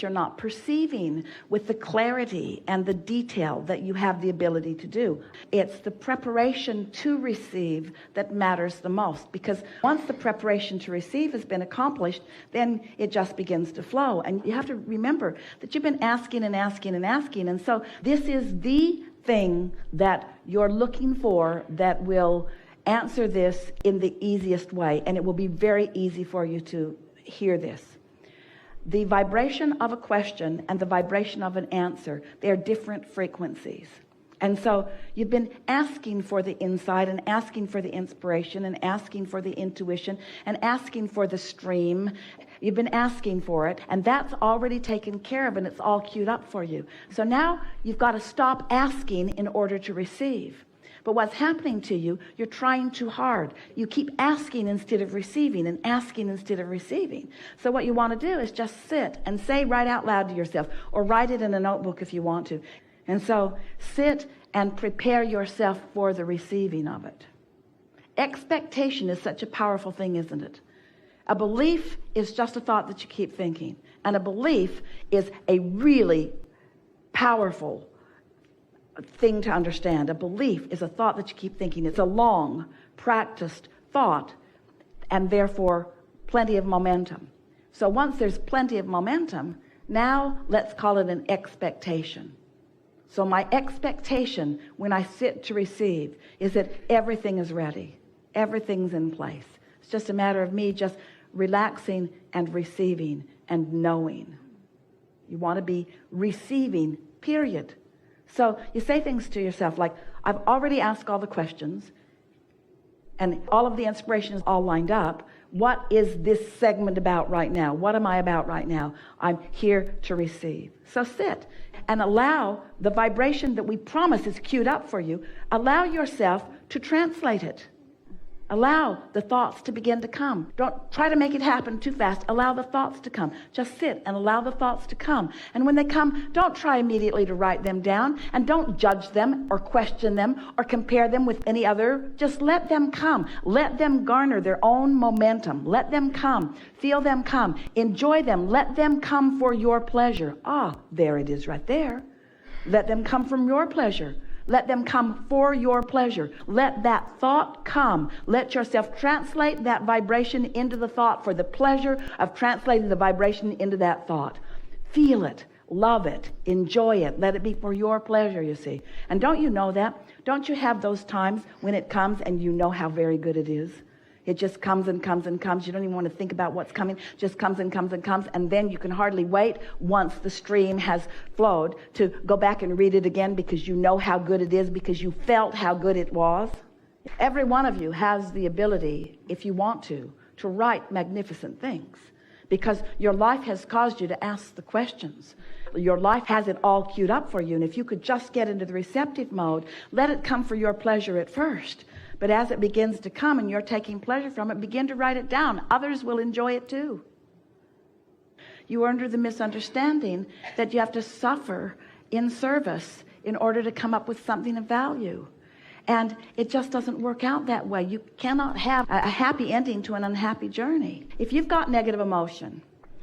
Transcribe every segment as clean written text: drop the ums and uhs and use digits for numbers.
you're not perceiving with the clarity and the detail that you have the ability to do. It's the preparation to receive that matters the most, because once the preparation to receive has been accomplished, then it just begins to flow. And you have to remember that you've been asking and asking and asking. And so this is the thing that you're looking for that will answer this in the easiest way, and it will be very easy for you to hear this. The vibration of a question and the vibration of an answer, they are different frequencies. And so you've been asking for the insight and asking for the inspiration and asking for the intuition and asking for the stream. You've been asking for it, and that's already taken care of, and it's all queued up for you. So now you've got to stop asking in order to receive. But what's happening to you, you're trying too hard. You keep asking instead of receiving and asking instead of receiving. So what you want to do is just sit and say right out loud to yourself, or write it in a notebook if you want to. And so sit and prepare yourself for the receiving of it. Expectation is such a powerful thing, isn't it? A belief is just a thought that you keep thinking. And a belief is a really powerful thing to understand. A belief is a thought that you keep thinking. It's a long practiced thought, and therefore plenty of momentum. So once there's plenty of momentum, now let's call it an expectation. So my expectation when I sit to receive is that everything is ready. Everything's in place. It's just a matter of me just relaxing and receiving and knowing. You want to be receiving, period. So you say things to yourself like, I've already asked all the questions and all of the inspiration is all lined up. What is this segment about right now? What am I about right now? I'm here to receive. So sit and allow the vibration that we promise is queued up for you. Allow yourself to translate it. Allow the thoughts to begin to come. Don't try to make it happen too fast. Allow the thoughts to come. Just sit and allow the thoughts to come. And when they come, don't try immediately to write them down, and don't judge them or question them or compare them with any other. Just let them come. Let them garner their own momentum. Let them come. Feel them come. Enjoy them. Let them come for your pleasure. Ah, there it is right there. Let them come from your pleasure. Let them come for your pleasure. Let that thought come. Let yourself translate that vibration into the thought for the pleasure of translating the vibration into that thought. Feel it. Love it. Enjoy it. Let it be for your pleasure, you see. And don't you know that? Don't you have those times when it comes and you know how very good it is? It just comes and comes and comes. You don't even want to think about what's coming. It just comes and comes and comes. And then you can hardly wait once the stream has flowed to go back and read it again, because you know how good it is, because you felt how good it was. Every one of you has the ability, if you want to write magnificent things, because your life has caused you to ask the questions. Your life has it all queued up for you. And if you could just get into the receptive mode, let it come for your pleasure at first. But as it begins to come and you're taking pleasure from it, begin to write it down. Others will enjoy it too. You are under the misunderstanding that you have to suffer in service in order to come up with something of value. And it just doesn't work out that way. You cannot have a happy ending to an unhappy journey. If you've got negative emotion,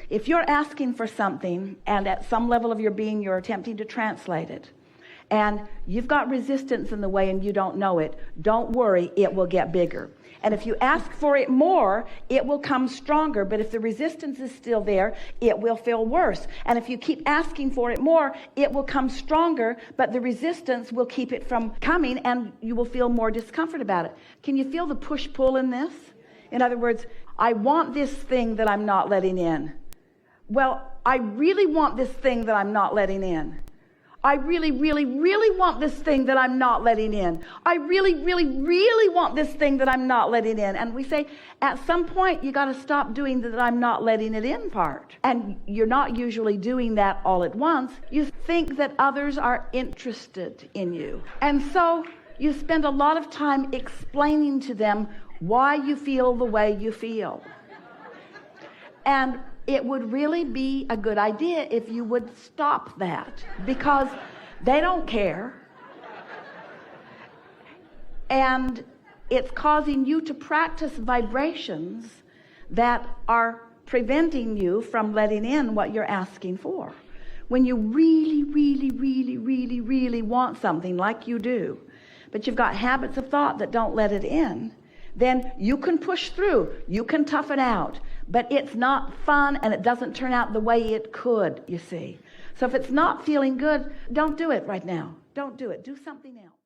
if you're asking for something and at some level of your being you're attempting to translate it, and you've got resistance in the way and you don't know it, don't worry, it will get bigger. And if you ask for it more, it will come stronger. But if the resistance is still there, it will feel worse. And if you keep asking for it more, it will come stronger, but the resistance will keep it from coming, and you will feel more discomfort about it. Can you feel the push-pull in this? In other words, I want this thing that I'm not letting in. Well, I really want this thing that I'm not letting in. I really, really, really want this thing that I'm not letting in. I really, really, really want this thing that I'm not letting in. And we say, at some point, you got to stop doing the I'm not letting it in part. And you're not usually doing that all at once. You think that others are interested in you. And so you spend a lot of time explaining to them why you feel the way you feel. And it would really be a good idea if you would stop that, because they don't care. And it's causing you to practice vibrations that are preventing you from letting in what you're asking for. When you really, really, really, really, really want something like you do, but you've got habits of thought that don't let it in, then you can push through, you can tough it out, but it's not fun and it doesn't turn out the way it could, you see. So if it's not feeling good, don't do it right now. Don't do it. Do something else.